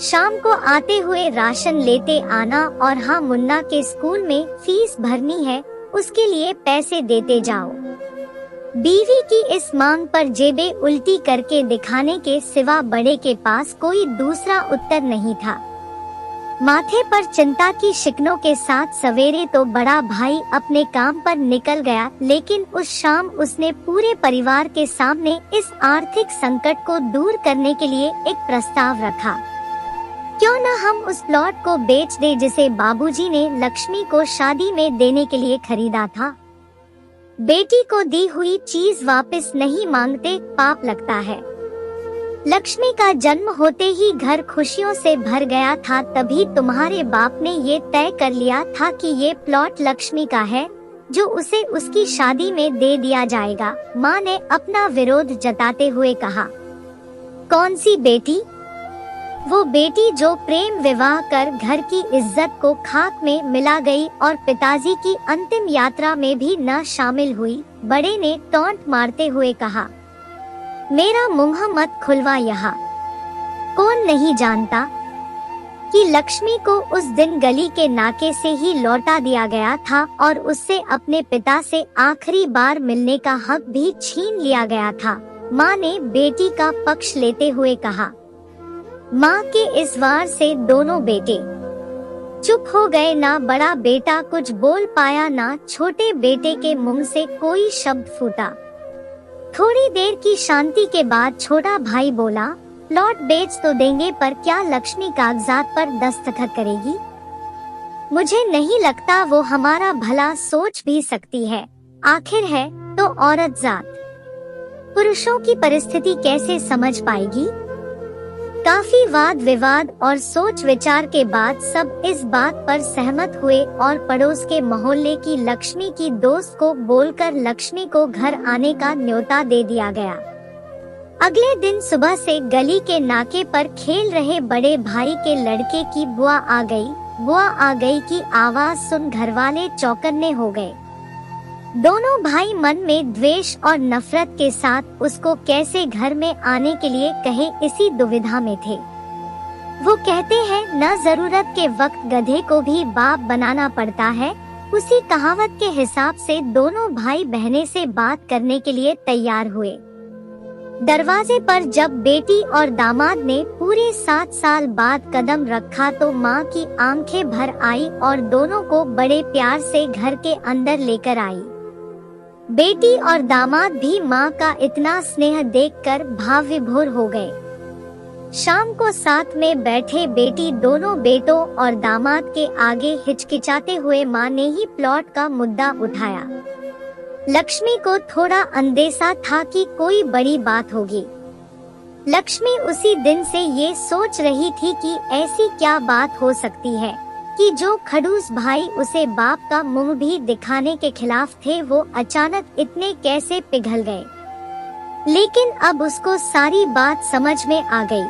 शाम को आते हुए राशन लेते आना और हाँ, मुन्ना के स्कूल में फीस भरनी है, उसके लिए पैसे देते जाओ। बीवी की इस मांग पर जेबें उल्टी करके दिखाने के सिवा बड़े के पास कोई दूसरा उत्तर नहीं था। माथे पर चिंता की शिकनों के साथ सवेरे तो बड़ा भाई अपने काम पर निकल गया, लेकिन उस शाम उसने पूरे परिवार के सामने इस आर्थिक संकट को दूर करने के लिए एक प्रस्ताव रखा। क्यों न हम उस प्लॉट को बेच दे जिसे बाबूजी ने लक्ष्मी को शादी में देने के लिए खरीदा था। बेटी को दी हुई चीज वापस नहीं मांगते पाप लगता है। लक्ष्मी का जन्म होते ही घर खुशियों से भर गया था, तभी तुम्हारे बाप ने ये तय कर लिया था कि ये प्लॉट लक्ष्मी का है, जो उसे उसकी शादी में दे दिया जाएगा। माँ ने अपना विरोध जताते हुए कहा। कौन सी बेटी? वो बेटी जो प्रेम विवाह कर घर की इज्जत को खाक में मिला गई और पिताजी की अंतिम यात्रा में भी न शामिल हुई, बड़े ने टॉन्ट मारते हुए कहा। मेरा मुंह मत खुलवा यहाँ। कौन नहीं जानता कि लक्ष्मी को उस दिन गली के नाके से ही लौटा दिया गया था और उससे अपने पिता से आखिरी बार मिलने का हक भी छीन लिया गया था। माँ ने बेटी का पक्ष लेते हुए कहा। माँ के इस वार से दोनों बेटे चुप हो गए। ना बड़ा बेटा कुछ बोल पाया, ना छोटे बेटे के मुंह से कोई शब्द फूटा। थोड़ी देर की शांति के बाद छोटा भाई बोला, प्लॉट बेच तो देंगे, पर क्या लक्ष्मी कागजात पर दस्तखत करेगी? मुझे नहीं लगता वो हमारा भला सोच भी सकती है। आखिर है तो औरत जात, पुरुषों की परिस्थिति कैसे समझ पाएगी? काफी वाद विवाद और सोच विचार के बाद सब इस बात पर सहमत हुए और पड़ोस के मोहल्ले की लक्ष्मी की दोस्त को बोलकर लक्ष्मी को घर आने का न्योता दे दिया गया। अगले दिन सुबह से गली के नाके पर खेल रहे बड़े भाई के लड़के की बुआ आ गई की आवाज सुन घरवाले चौकन्ने हो गए। दोनों भाई मन में द्वेष और नफरत के साथ उसको कैसे घर में आने के लिए कहे, इसी दुविधा में थे। वो कहते हैं न जरूरत के वक्त गधे को भी बाप बनाना पड़ता है। उसी कहावत के हिसाब से दोनों भाई बहने से बात करने के लिए तैयार हुए। दरवाजे पर जब बेटी और दामाद ने पूरे 7 साल बाद कदम रखा तो माँ की आंखें भर आई और दोनों को बड़े प्यार से घर के अंदर लेकर आई। बेटी और दामाद भी माँ का इतना स्नेह देखकर भाव विभोर हो गए। शाम को साथ में बैठे बेटी दोनों बेटों और दामाद के आगे हिचकिचाते हुए माँ ने ही प्लॉट का मुद्दा उठाया। लक्ष्मी को थोड़ा अंदेशा था कि कोई बड़ी बात होगी। लक्ष्मी उसी दिन से ये सोच रही थी कि ऐसी क्या बात हो सकती है कि जो खड़ूस भाई उसे बाप का मुंह भी दिखाने के खिलाफ थे, वो अचानक इतने कैसे पिघल गए। लेकिन अब उसको सारी बात समझ में आ गई।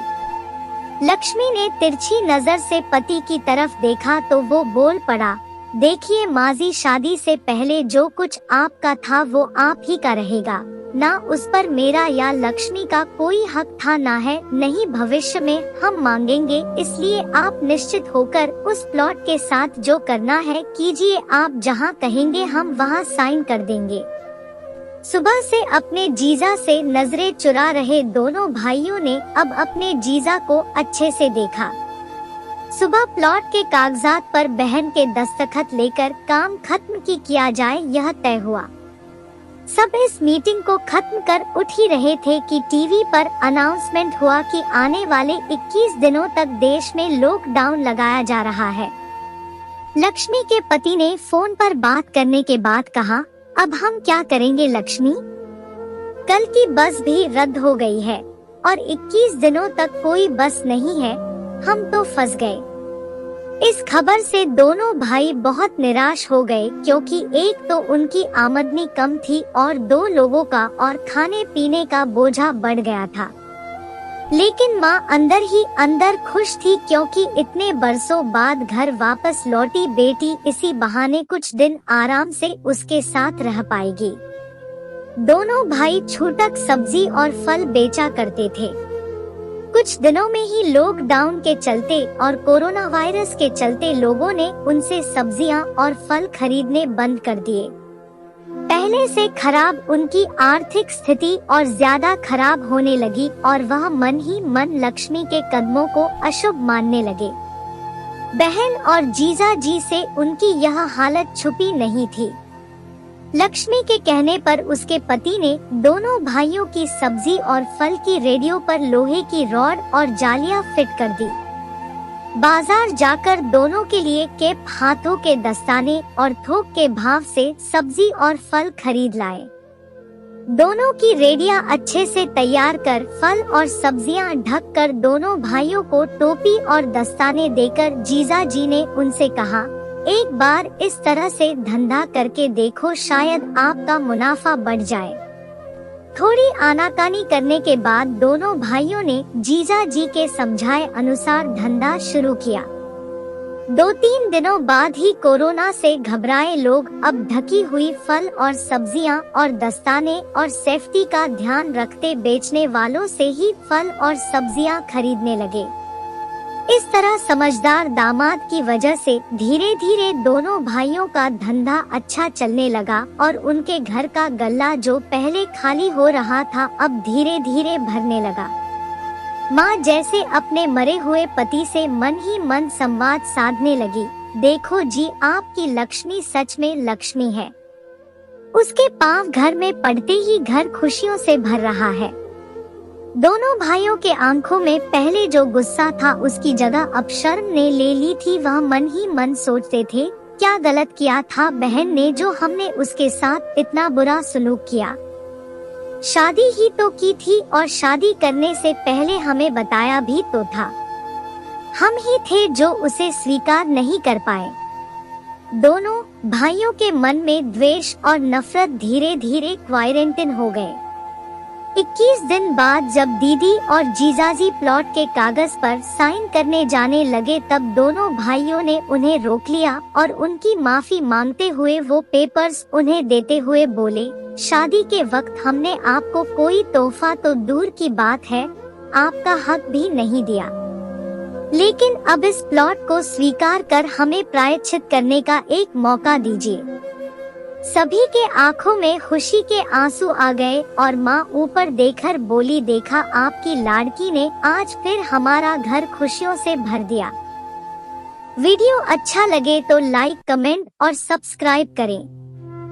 लक्ष्मी ने तिरछी नजर से पति की तरफ देखा तो वो बोल पड़ा, देखिए माजी शादी से पहले जो कुछ आपका था वो आप ही का रहेगा। ना उस पर मेरा या लक्ष्मी का कोई हक था, ना है, नहीं भविष्य में हम मांगेंगे। इसलिए आप निश्चित होकर उस प्लॉट के साथ जो करना है कीजिए। आप जहां कहेंगे हम वहां साइन कर देंगे। सुबह से अपने जीजा से नजरें चुरा रहे दोनों भाइयों ने अब अपने जीजा को अच्छे से देखा। सुबह प्लॉट के कागजात पर बहन के दस्तखत लेकर काम खत्म किया जाए, यह तय हुआ। सब इस मीटिंग को खत्म कर उठ ही रहे थे कि टीवी पर अनाउंसमेंट हुआ कि आने वाले 21 दिनों तक देश में लॉकडाउन लगाया जा रहा है। लक्ष्मी के पति ने फोन पर बात करने के बाद कहा, अब हम क्या करेंगे लक्ष्मी? कल की बस भी रद्द हो गई है और 21 दिनों तक कोई बस नहीं है। हम तो फंस गए। इस खबर से दोनों भाई बहुत निराश हो गए, क्योंकि एक तो उनकी आमदनी कम थी और 2 लोगों का और खाने पीने का बोझा बढ़ गया था। लेकिन माँ अंदर ही अंदर खुश थी, क्योंकि इतने बरसों बाद घर वापस लौटी बेटी इसी बहाने कुछ दिन आराम से उसके साथ रह पाएगी। दोनों भाई छूटक सब्जी और फल बेचा करते थे। कुछ दिनों में ही लॉकडाउन के चलते और कोरोना वायरस के चलते लोगों ने उनसे सब्जियां और फल खरीदने बंद कर दिए। पहले से खराब उनकी आर्थिक स्थिति और ज्यादा खराब होने लगी और वह मन ही मन लक्ष्मी के कदमों को अशुभ मानने लगे। बहन और जीजा जी से उनकी यह हालत छुपी नहीं थी। लक्ष्मी के कहने पर उसके पति ने दोनों भाइयों की सब्जी और फल की रेडियो पर लोहे की रॉड और जालियां फिट कर दी। बाजार जाकर दोनों के लिए केप, हाथों के दस्ताने और थोक के भाव से सब्जी और फल खरीद लाए। दोनों की रेडियां अच्छे से तैयार कर फल और सब्जियां ढक कर दोनों भाइयों को टोपी और दस्ताने देकर जीजा जी ने उनसे कहा, एक बार इस तरह से धंधा करके देखो, शायद आपका मुनाफा बढ़ जाए। थोड़ी आनाकानी करने के बाद दोनों भाइयों ने जीजा जी के समझाए अनुसार धंधा शुरू किया। 2-3 दिनों बाद ही कोरोना से घबराए लोग अब ढकी हुई फल और सब्जियां और दस्ताने और सेफ्टी का ध्यान रखते बेचने वालों से ही फल और सब्जियां खरीदने लगे। इस तरह समझदार दामाद की वजह से धीरे धीरे दोनों भाइयों का धंधा अच्छा चलने लगा और उनके घर का गल्ला जो पहले खाली हो रहा था अब धीरे धीरे भरने लगा। माँ जैसे अपने मरे हुए पति से मन ही मन संवाद साधने लगी, देखो जी आपकी लक्ष्मी सच में लक्ष्मी है। उसके पांव घर में पड़ते ही घर खुशियों से भर रहा है। दोनों भाइयों के आंखों में पहले जो गुस्सा था उसकी जगह अब शर्म ने ले ली थी। वह मन ही मन सोचते थे, क्या गलत किया था बहन ने जो हमने उसके साथ इतना बुरा सलूक किया। शादी ही तो की थी और शादी करने से पहले हमें बताया भी तो था। हम ही थे जो उसे स्वीकार नहीं कर पाए। दोनों भाइयों के मन में द्वेष और नफरत धीरे धीरे क्वारंटाइन हो गए। 21 दिन बाद जब दीदी और जीजाजी प्लॉट के कागज पर साइन करने जाने लगे तब दोनों भाइयों ने उन्हें रोक लिया और उनकी माफी मांगते हुए वो पेपर्स उन्हें देते हुए बोले, शादी के वक्त हमने आपको कोई तोहफा तो दूर की बात है, आपका हक भी नहीं दिया, लेकिन अब इस प्लॉट को स्वीकार कर हमें प्रायश्चित करने का एक मौका दीजिए। सभी के आंखों में खुशी के आंसू आ गए और माँ ऊपर देखकर बोली, देखा आपकी लाड़की ने आज फिर हमारा घर खुशियों से भर दिया। वीडियो अच्छा लगे तो लाइक, कमेंट और सब्सक्राइब करें।